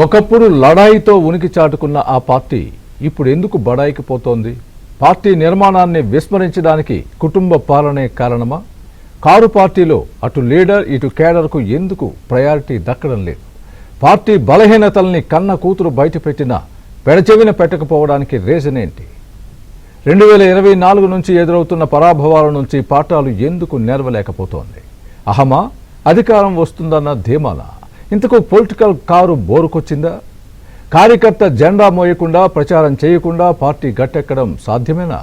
ఒకప్పుడు లడాయితో ఉనికి చాటుకున్న ఆ పార్టీ ఇప్పుడు ఎందుకు బడాయికి పోతోంది? పార్టీ నిర్మాణాన్ని విస్మరించడానికి కుటుంబ పాలనే కారణమా? కారు పార్టీలో అటు లీడర్ ఇటు కేడర్కు ఎందుకు ప్రయారిటీ దక్కడం లేదు? పార్టీ బలహీనతల్ని కన్న కూతురు బయటపెట్టినా పెడచెవిన పెట్టకపోవడానికి రీజన్ ఏంటి? 2024 నుంచి ఎదురవుతున్న పరాభవాల నుంచి పాఠాలు ఎందుకు నేర్వలేకపోతోంది? అహమా, అధికారం వస్తుందన్న ధీమానా? ఇంతకు పొలిటికల్ కారు బోరుకొచ్చిందా? కార్యకర్త జెండా మోయకుండా ప్రచారం చేయకుండా పార్టీ గట్టెక్కడం సాధ్యమేనా?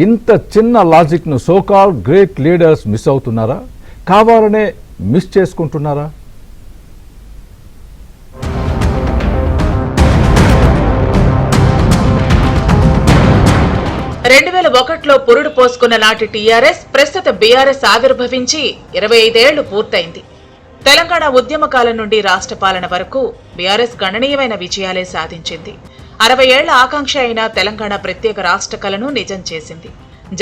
ఇంత చిన్న లాజిక్ను సోకాల్ గ్రేట్ లీడర్స్ మిస్ అవుతున్నారా? కావాలనే మిస్ చేసుకుంటున్నారా? ఒకటిలో పురుడు పోసుకున్న నాటి టీఆర్ఎస్ ప్రస్తుత బీఆర్ఎస్ ఆవిర్భవించి 25 ఏళ్లు పూర్తయింది. తెలంగాణ ఉద్యమ కాలం నుండి రాష్ట్ర పాలన వరకు బీఆర్ఎస్ గణనీయమైన విజయాలే సాధించింది. 60 ఏళ్ల ఆకాంక్ష అయిన తెలంగాణ ప్రత్యేక రాష్ట్ర కలను నిజం చేసింది.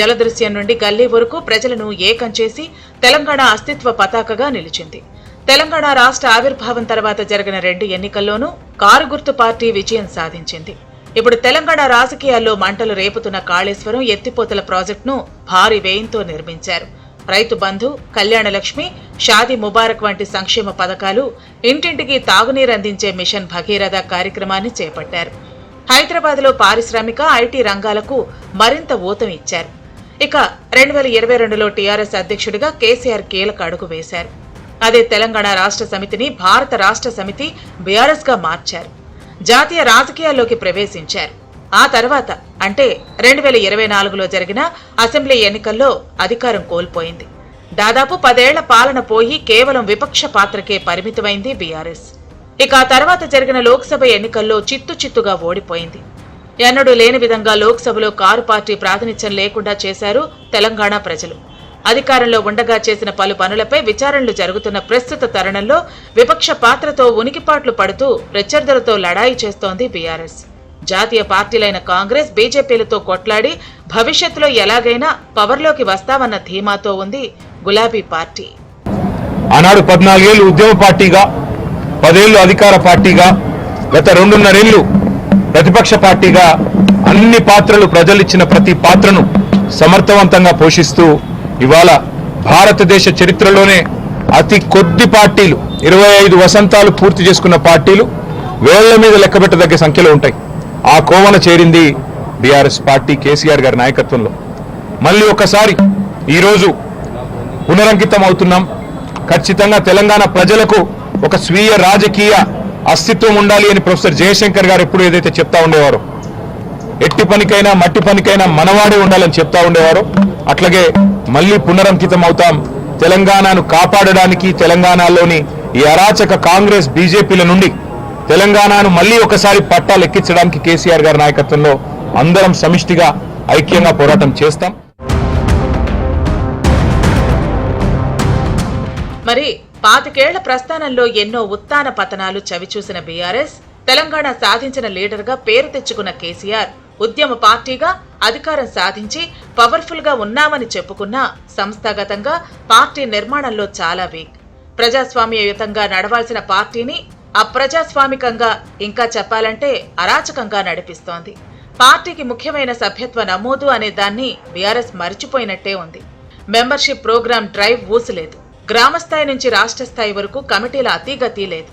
జలదృశ్యం నుండి గల్లీ వరకు ప్రజలను ఏకం చేసి తెలంగాణ అస్తిత్వ పతాకగా నిలిచింది. తెలంగాణ రాష్ట్ర ఆవిర్భావం తర్వాత జరిగిన 2 ఎన్నికల్లోనూ కారు గుర్తు పార్టీ విజయం సాధించింది. ఇప్పుడు తెలంగాణ రాజకీయాల్లో మంటలు రేపుతున్న కాళేశ్వరం ఎత్తిపోతల ప్రాజెక్టును భారీ వ్యయంతో నిర్మించారు. రైతు బంధు, కళ్యాణ లక్ష్మి, షాదీ ముబారక్ వంటి సంక్షేమ పథకాలు, ఇంటింటికి తాగునీరు అందించే మిషన్ భగీరథ కార్యక్రమాన్ని చేపట్టారు. హైదరాబాద్లో పారిశ్రామిక, ఐటీ రంగాలకు మరింత ఊతం ఇచ్చారు. ఇక 2022లో టీఆర్ఎస్ అధ్యక్షుడిగా కేసీఆర్ కీలక అడుగు వేశారు. అదే తెలంగాణ రాష్ట్ర సమితిని భారత రాష్ట్ర సమితి బీఆర్ఎస్ గా మార్చారు. జాతీయ రాజకీయాల్లోకి ప్రవేశించారు. ఆ తర్వాత అంటే 2024లో జరిగిన అసెంబ్లీ ఎన్నికల్లో అధికారం కోల్పోయింది. దాదాపు 10 ఏళ్ల పాలన పోయి కేవలం విపక్ష పాత్రకే పరిమితమైంది బీఆర్ఎస్. ఇక ఆ తర్వాత జరిగిన లోక్సభ ఎన్నికల్లో చిత్తుగా ఓడిపోయింది. ఎన్నడూ లేని విధంగా లోక్సభలో కారు పార్టీ ప్రాతినిధ్యం లేకుండా చేశారు తెలంగాణ ప్రజలు. అధికారంలో ఉండగా చేసిన పలు పనులపై విచారణలు జరుగుతున్న ప్రస్తుత తరుణంలో విపక్ష పాత్రతో ఉనికిపాట్లు పడుతూ ప్రత్యర్థులతో లడాయి చేస్తోంది బీఆర్ఎస్. జాతీయ పార్టీలైన కాంగ్రెస్, బీజేపీలతో కొట్లాడి భవిష్యత్తులో ఎలాగైనా పవర్లోకి వస్తామన్న ధీమాతో ఉంది గులాబీ పార్టీ. ఆనాడు 14 ఏళ్లు ఉద్యమ పార్టీగా, 10 ఏళ్లు అధికార పార్టీగా, గత 2.5 ఏళ్లు ప్రతిపక్ష పార్టీగా అన్ని పాత్రలు, ప్రజలిచ్చిన ప్రతి పాత్రను సమర్థవంతంగా పోషిస్తూ ఇవాళ భారతదేశ చరిత్రలోనే అతి కొద్ది పార్టీలు, 25 వసంతాలు పూర్తి చేసుకున్న పార్టీలు వేళ్ల మీద లెక్కబెట్టదగ్గ సంఖ్యలో ఉంటాయి. ఆ కోవన చేరింది బీఆర్ఎస్ పార్టీ కేసీఆర్ గారి నాయకత్వంలో. మళ్ళీ ఒకసారి ఈరోజు పునరంకితం అవుతున్నాం. ఖచ్చితంగా తెలంగాణ ప్రజలకు ఒక స్వీయ రాజకీయ అస్తిత్వం ఉండాలి అని ప్రొఫెసర్ జయశంకర్ గారు ఎప్పుడు ఏదైతే చెప్తా ఉండేవారో, ఎట్టి పనికైనా మట్టి పనికైనా మనవాడే ఉండాలని చెప్తా ఉండేవారో, అట్లాగే మళ్ళీ పునరంకితం అవుతాం. తెలంగాణను కాపాడడానికి, తెలంగాణలోని ఈ అరాచక కాంగ్రెస్, బీజేపీల నుండి తెలంగాణను మళ్ళీ ఒకసారి పట్టాలు ఎక్కించడానికి కేసీఆర్ గారి నాయకత్వంలో అందరం సమిష్టిగా ఐక్యంగా పోరాటం చేస్తాం. మరి 25 ఏళ్ల ప్రస్థానంలో ఎన్నో ఉత్థాన పతనాలు చవిచూసిన బీఆర్ఎస్, తెలంగాణ సాధించిన లీడర్గా పేరు తెచ్చుకున్న కేసీఆర్ ఉద్యమ పార్టీగా అధికారం సాధించి పవర్ఫుల్ గా ఉన్నామని చెప్పుకున్నా సంస్థాగతంగా పార్టీ నిర్మాణంలో చాలా వీక్. ప్రజాస్వామ్యయుతంగా నడవాల్సిన పార్టీని అప్రజాస్వామికంగా, ఇంకా చెప్పాలంటే అరాచకంగా నడిపిస్తోంది. పార్టీకి ముఖ్యమైన సభ్యత్వ నమోదు అనే దాన్ని బీఆర్ఎస్ మరిచిపోయినట్టే ఉంది. మెంబర్షిప్ ప్రోగ్రాం డ్రైవ్ ఊసలేదు. గ్రామస్థాయి నుంచి రాష్ట్ర స్థాయి వరకు కమిటీల అతీగతీ లేదు.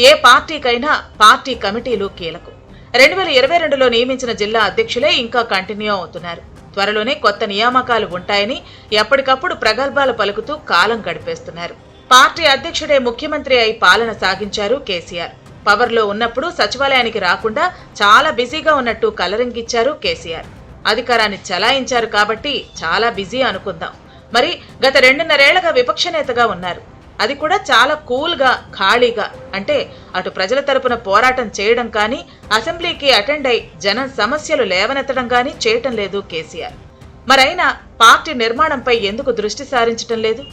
ఏ పార్టీకైనా పార్టీ కమిటీలు కీలకం. 2022లో నియమించిన జిల్లా అధ్యక్షులే ఇంకా కంటిన్యూ అవుతున్నారు. త్వరలోనే కొత్త నియామకాలు ఉంటాయని ఎప్పటికప్పుడు ప్రగల్భాలు పలుకుతూ కాలం గడిపేస్తున్నారు. పార్టీ అధ్యక్షుడే ముఖ్యమంత్రి అయి పాలన సాగించారు కేసీఆర్. పవర్లో ఉన్నప్పుడు సచివాలయానికి రాకుండా చాలా బిజీగా ఉన్నట్టు కలరింగిచ్చారు కేసీఆర్. అధికారాన్ని చలాయించారు కాబట్టి చాలా బిజీ అనుకుందాం. మరి గత 2.5 ఏళ్లుగా విపక్ష నేతగా ఉన్నారు. అది కూడా చాలా కూల్గా, ఖాళీగా. అంటే అటు ప్రజల తరపున పోరాటం చేయడం కానీ, అసెంబ్లీకి అటెండ్ అయి జనం సమస్యలు లేవనెత్తడం కానీ చేయటం లేదు కేసీఆర్. మరైనా పార్టీ నిర్మాణంపై ఎందుకు దృష్టి సారించటం లేదు?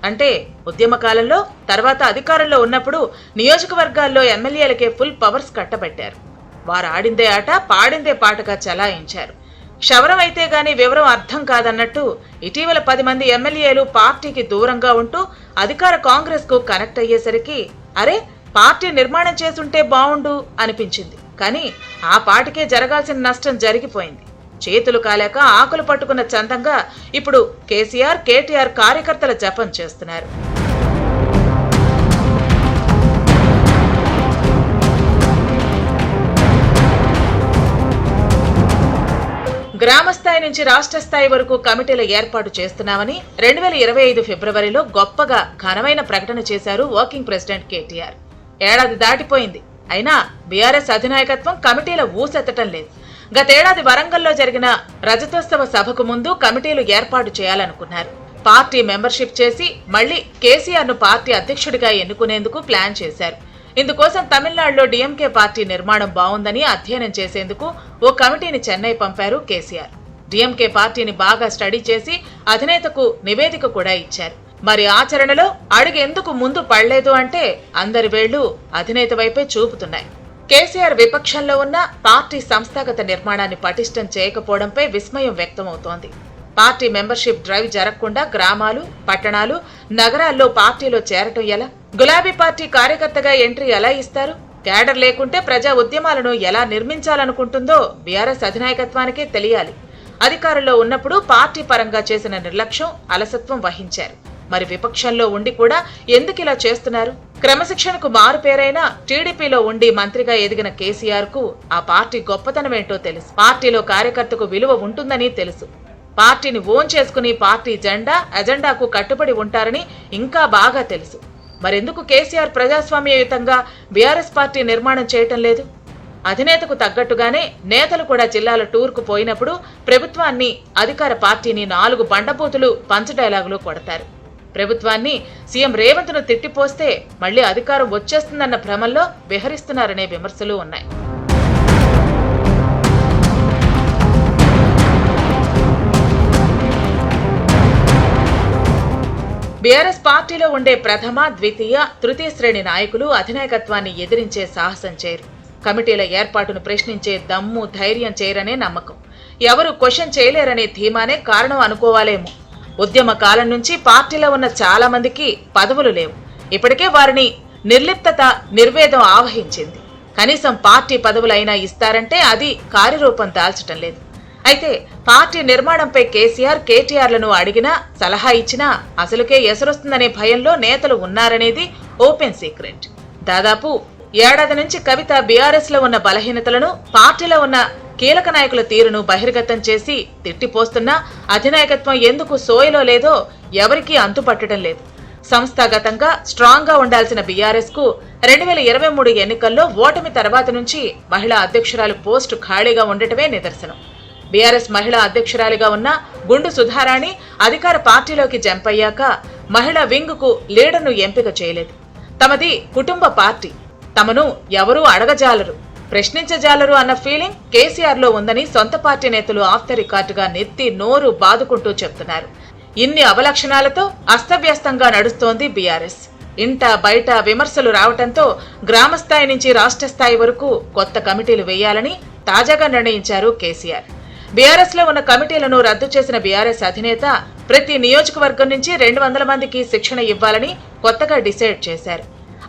అంటే ఉద్యమ కాలంలో, తర్వాత అధికారంలో ఉన్నప్పుడు నియోజకవర్గాల్లో ఎమ్మెల్యేలకే ఫుల్ పవర్స్ కట్టబెట్టారు. వారు ఆడిందే ఆట, పాడిందే పాటగా చలాయించారు. క్షవరం అయితే గాని వివరం అర్థం కాదన్నట్టు ఇటీవల 10 మంది ఎమ్మెల్యేలు పార్టీకి దూరంగా ఉంటూ అధికార కాంగ్రెస్ కు కనెక్ట్ అయ్యేసరికి అరే పార్టీ నిర్మాణం చేసుంటే బావుండు అనిపించింది. కానీ ఆ పాటికే జరగాల్సిన నష్టం జరిగిపోయింది. చేతులు కాలేక ఆకులు పట్టుకున్న చందంగా ఇప్పుడు కేసీఆర్, కేటీఆర్ కార్యకర్తల జపం చేస్తున్నారు. గ్రామస్థాయి నుంచి రాష్ట్ర స్థాయి వరకు కమిటీల ఏర్పాటు చేస్తున్నామని 2025 ఫిబ్రవరిలో గొప్పగా ఘనమైన ప్రకటన చేశారు వర్కింగ్ ప్రెసిడెంట్ కేటీఆర్. ఏడాది దాటిపోయింది. అయినా బీఆర్ఎస్ అధినాయకత్వం కమిటీల ఊసెత్తటం లేదు. గతేడాది వరంగల్లో జరిగిన రజతోత్సవ సభకు ముందు కమిటీలు ఏర్పాటు చేయాలనుకున్నారు. పార్టీ మెంబర్షిప్ చేసి మళ్లీ కేసీఆర్ ను పార్టీ అధ్యక్షుడిగా ఎన్నుకునేందుకు ప్లాన్ చేశారు. ఇందుకోసం తమిళనాడులో డీఎంకే పార్టీ నిర్మాణం బావుందని అధ్యయనం చేసేందుకు ఓ కమిటీని చెన్నై పంపారు కేసీఆర్. డీఎంకే పార్టీని బాగా స్టడీ చేసి అధినేతకు నివేదిక కూడా ఇచ్చారు. మరి ఆచరణలో అడుగు ఎందుకు ముందు పడలేదు అంటే అందరి వేళ్లు అధినేత వైపే చూపుతున్నాయి. కేసీఆర్ విపక్షంలో ఉన్న పార్టీ సంస్థాగత నిర్మాణాన్ని పటిష్టం చేయకపోవడంపై విస్మయం వ్యక్తమవుతోంది. పార్టీ మెంబర్షిప్ డ్రైవ్ జరగకుండా గ్రామాలు, పట్టణాలు, నగరాల్లో పార్టీలో చేరటం ఎలా? గులాబీ పార్టీ కార్యకర్తగా ఎంట్రీ ఎలా ఇస్తారు? క్యాడర్ లేకుంటే ప్రజా ఉద్యమాలను ఎలా నిర్మించాలనుకుంటుందో బీఆర్ఎస్ అధినాయకత్వానికే తెలియాలి. అధికారంలో ఉన్నప్పుడు పార్టీ పరంగా చేసిన నిర్లక్ష్యం, అలసత్వం వహించారు. మరి విపక్షంలో ఉండి కూడా ఎందుకిలా చేస్తున్నారు? క్రమశిక్షణకు మారు పేరైనా టీడీపీలో ఉండి మంత్రిగా ఎదిగిన కేసీఆర్ కు ఆ పార్టీ గొప్పతనమేంటో తెలుసు. పార్టీలో కార్యకర్తకు విలువ ఉంటుందని తెలుసు. పార్టీని ఓన్ చేసుకుని పార్టీ అజెండాకు కట్టుబడి ఉంటారని ఇంకా బాగా తెలుసు. మరెందుకు కేసీఆర్ ప్రజాస్వామ్యయుతంగా బీఆర్ఎస్ పార్టీ నిర్మాణం చేయటం లేదు? అధినేతకు తగ్గట్టుగానే నేతలు కూడా జిల్లాల టూర్కు పోయినప్పుడు ప్రభుత్వాన్ని, అధికార పార్టీని 4 బండబూతులు పంచ డైలాగులు కొడతారు. ప్రభుత్వాన్ని సీఎం రేవంత్ ను తిట్టిపోస్తే మళ్లీ అధికారం వచ్చేస్తుందన్న భ్రమల్లో విహరిస్తున్నారనే విమర్శలు ఉన్నాయి. బీఆర్ఎస్ పార్టీలో ఉండే ప్రథమ, ద్వితీయ, తృతీయ శ్రేణి నాయకులు అధినాయకత్వాన్ని ఎదిరించే సాహసం చేయరు. కమిటీల ఏర్పాటును ప్రశ్నించే దమ్ము, ధైర్యం చేయరనే నమ్మకం. ఎవరు క్వశ్చన్ చేయలేరనే ధీమానే కారణం అనుకోవాలేమో. ఉద్యమ కాలం నుంచి పార్టీలో ఉన్న చాలా మందికి పదవులు లేవు. ఇప్పటికే వారిని నిర్లిప్తత, నిర్వేదం ఆవహించింది. కనీసం పార్టీ పదవులైనా ఇస్తారంటే అది కార్యరూపం దాల్చటం లేదు. అయితే పార్టీ నిర్మాణంపై కేసీఆర్, కేటీఆర్లను అడిగినా, సలహా ఇచ్చినా అసలుకే ఎసరొస్తుందనే భయంలో నేతలు ఉన్నారనేది ఓపెన్ సీక్రెట్. దాదాపు ఏడాది నుంచి కవిత బీఆర్ఎస్ లో ఉన్న బలహీనతలను, పార్టీలో ఉన్న కీలక నాయకుల తీరును బహిర్గతం చేసి తిట్టిపోస్తున్నా అధినాయకత్వం ఎందుకు సోయలో లేదో ఎవరికీ అంతుపట్టడం లేదు. సంస్థాగతంగా స్ట్రాంగ్ గా ఉండాల్సిన బీఆర్ఎస్ కు 2023 ఎన్నికల్లో ఓటమి తర్వాత నుంచి మహిళా అధ్యక్షురాలు పోస్టు ఖాళీగా ఉండటమే నిదర్శనం. బీఆర్ఎస్ మహిళా అధ్యక్షురాలిగా ఉన్న గుండు సుధారాణి అధికార పార్టీలోకి జంప్ అయ్యాక మహిళా వింగ్ కు లీడర్ను ఎంపిక చేయలేదు. తమది కుటుంబ పార్టీ, తమను ఎవరూ అడగజాలరు, ప్రశ్నించజాలరు అన్న ఫీలింగ్ కేసీఆర్ లో ఉందని సొంత పార్టీ నేతలు ఆఫ్ ద రికార్డుగా నెత్తి నోరు బాదుకుంటూ చెప్తున్నారు. ఇన్ని అవలక్షణాలతో అస్తవ్యస్తంగా నడుస్తోంది బీఆర్ఎస్. ఇంట బయట విమర్శలు రావటంతో గ్రామస్థాయి నుంచి రాష్ట్ర స్థాయి వరకు కొత్త కమిటీలు వేయాలని తాజాగా నిర్ణయించారు కేసీఆర్. బీఆర్ఎస్ లో ఉన్న కమిటీలను రద్దు చేసిన బీఆర్ఎస్ అధినేత ప్రతి నియోజకవర్గం నుంచి 200 మందికి శిక్షణ ఇవ్వాలని కొత్తగా డిసైడ్ చేశారు.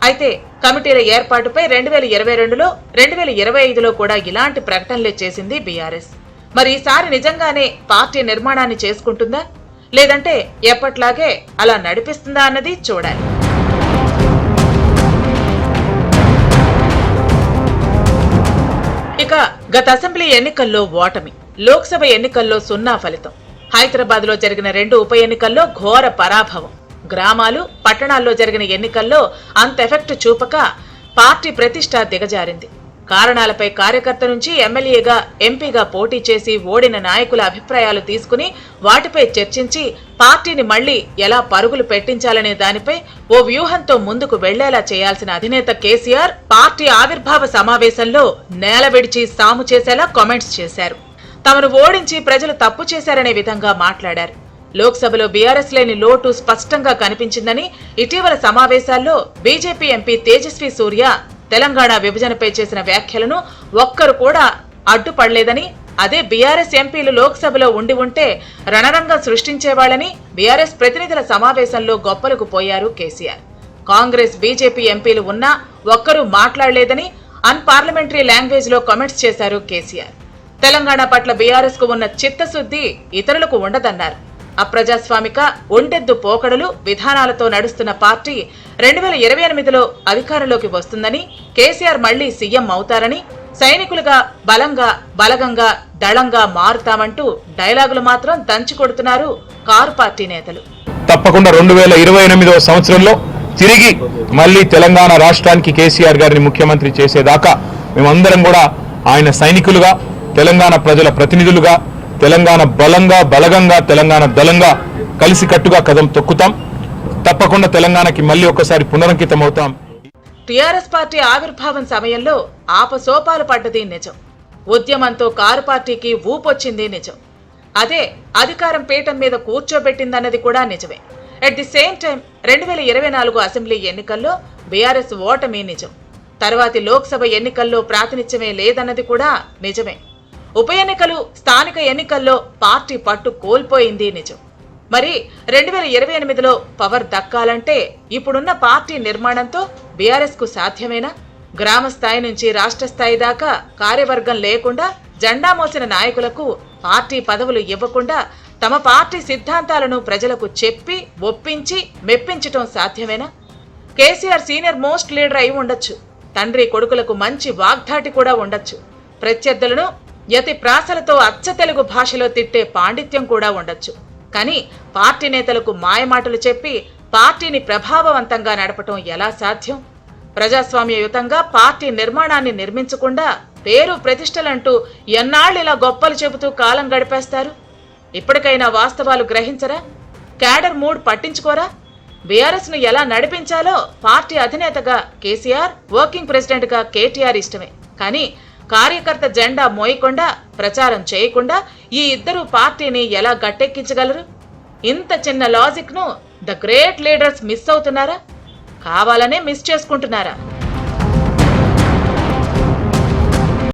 అయితే కమిటీల ఏర్పాటుపై 2022లో, 2025లో కూడా ఇలాంటి ప్రకటనలే చేసింది బీఆర్ఎస్. మరి ఈసారి నిజంగానే పార్టీ నిర్మాణాన్ని చేసుకుంటుందా, లేదంటే ఎప్పట్లాగే అలా నడిపిస్తుందా అన్నది చూడాలి. ఇక గత అసెంబ్లీ ఎన్నికల్లో ఓటమి, లోక్సభ ఎన్నికల్లో 0 ఫలితం, హైదరాబాద్ లో జరిగిన 2 ఉప ఎన్నికల్లో ఘోర పరాభవం, గ్రామాలు, పట్టణాల్లో జరిగిన ఎన్నికల్లో అంత ఎఫెక్ట్ చూపక పార్టీ ప్రతిష్ట దిగజారింది. కారణాలపై కార్యకర్త నుంచి ఎమ్మెల్యేగా, ఎంపీగా పోటీ చేసి ఓడిన నాయకుల అభిప్రాయాలు తీసుకుని వాటిపై చర్చించి పార్టీని మళ్లీ ఎలా పరుగులు పెట్టించాలనే దానిపై ఓ వ్యూహంతో ముందుకు వెళ్లేలా చేయాల్సిన అధినేత కేసీఆర్ పార్టీ ఆవిర్భావ సమావేశంలో నేల విడిచి సాము చేసేలా కామెంట్స్ చేశారు. తమను ఓడించి ప్రజలు తప్పు చేశారనే విధంగా మాట్లాడారు. లోక్సభలో బీఆర్ఎస్ లేని లోటు స్పష్టంగా కనిపించిందని, ఇటీవల సమావేశాల్లో బీజేపీ ఎంపీ తేజస్వి సూర్య తెలంగాణ విభజనపై చేసిన వ్యాఖ్యలను ఒక్కరు కూడా అడ్డుపడలేదని, అదే బీఆర్ఎస్ ఎంపీలు లోక్సభలో ఉండి ఉంటే రణరంగం సృష్టించేవాళ్లని బీఆర్ఎస్ ప్రతినిధుల సమావేశంలో గొప్పలకు పోయారు కేసీఆర్. కాంగ్రెస్ బీజేపీ ఎంపీలు ఉన్నా ఒక్కరూ మాట్లాడలేదని అన్పార్లమెంటరీ లాంగ్వేజ్ లో కామెంట్స్ చేశారు కేసీఆర్. తెలంగాణ పట్ల బీఆర్ఎస్ కు ఉన్న చిత్తశుద్ధి ఇతరులకు ఉండదన్నారు. అప్రజాస్వామిక ఒంటెద్దు పోకడలు విధానాలతో నడుస్తున్న పార్టీ 2028లో అధికారంలోకి వస్తుందని, కేసీఆర్ మళ్లీ సీఎం అవుతారని, సైనికులుగా బలగంగా దళంగా మారుతామంటూ డైలాగులు మాత్రం దంచి కొడుతున్నారు కారు పార్టీ నేతలు. తప్పకుండా 2028వ సంవత్సరంలో తిరిగి మళ్లీ తెలంగాణ రాష్ట్రానికి కేసీఆర్ గారిని ముఖ్యమంత్రి చేసేదాకా మేమందరం కూడా ఆయన సైనికులుగా, తెలంగాణ ప్రజల ప్రతినిధులుగా, తెలంగాణ బలగంగా తెలంగాణ దళంగా కలిసికట్టుగా కదం తొక్కుతాం. తప్పకుండా తెలంగాణకి మళ్లీ ఒకసారి పునరంకితం అవుతాం. టీఆర్ఎస్ పార్టీ ఆవిర్భావం సమయంలో ఆపసోపాలు పడ్డది నిజం. ఉద్యమంతో కారు పార్టీకి ఊపొచ్చింది నిజం. అదే అధికారం పీఠం మీద కూర్చోబెట్టిందన్నది కూడా నిజమే. At the same time 2024 assembly ఎన్నికల్లో బీఆర్ఎస్ ఓటమి నిజం. తర్వాతి లోక్సభ ఎన్నికల్లో ప్రాతినిధ్యమే లేదన్నది కూడా నిజమే. ఉప ఎన్నికలు, స్థానిక ఎన్నికల్లో పార్టీ పట్టు కోల్పోయింది నిజం. మరి 2028లో పవర్ దక్కాలంటే ఇప్పుడున్న పార్టీ నిర్మాణంతో బీఆర్ఎస్ కు సాధ్యమేనా? గ్రామ స్థాయి నుంచి రాష్ట్ర స్థాయి దాకా కార్యవర్గం లేకుండా, జెండా మోసిన నాయకులకు పార్టీ పదవులు ఇవ్వకుండా తమ పార్టీ సిద్ధాంతాలను ప్రజలకు చెప్పి ఒప్పించి మెప్పించటం సాధ్యమేనా? కేసీఆర్ సీనియర్ మోస్ట్ లీడర్ అయి ఉండొచ్చు. తండ్రి కొడుకులకు మంచి వాగ్దాటి కూడా ఉండొచ్చు. ప్రత్యర్థులను యతి ప్రాసలతో అచ్చ తెలుగు భాషలో తిట్టే పాండిత్యం కూడా ఉండొచ్చు. కానీ పార్టీ నేతలకు మాయమాటలు చెప్పి పార్టీని ప్రభావవంతంగా నడపటం ఎలా సాధ్యం? ప్రజాస్వామ్యయుతంగా పార్టీ నిర్మాణాన్ని నిర్మించకుండా పేరు ప్రతిష్టలంటూ ఎన్నాళ్ళిలా గొప్పలు చెబుతూ కాలం గడిపేస్తారు? ఇప్పటికైనా వాస్తవాలు గ్రహించరా? క్యాడర్ మూడ్ పట్టించుకోరా? బీఆర్ఎస్ ను ఎలా నడిపించాలో పార్టీ అధినేతగా కేసీఆర్, వర్కింగ్ ప్రెసిడెంట్ గా కేటీఆర్ ఇష్టమే. కానీ కార్యకర్త జెండా మోయకుండా, ప్రచారం చేయకుండా ఈ ఇద్దరు పార్టీని ఎలా గట్టెక్కించగలరు? ఇంత చిన్న లాజిక్ ను ద గ్రేట్ లీడర్స్ మిస్ అవుతున్నారా? కావాలనే మిస్ చేసుకుంటున్నారా?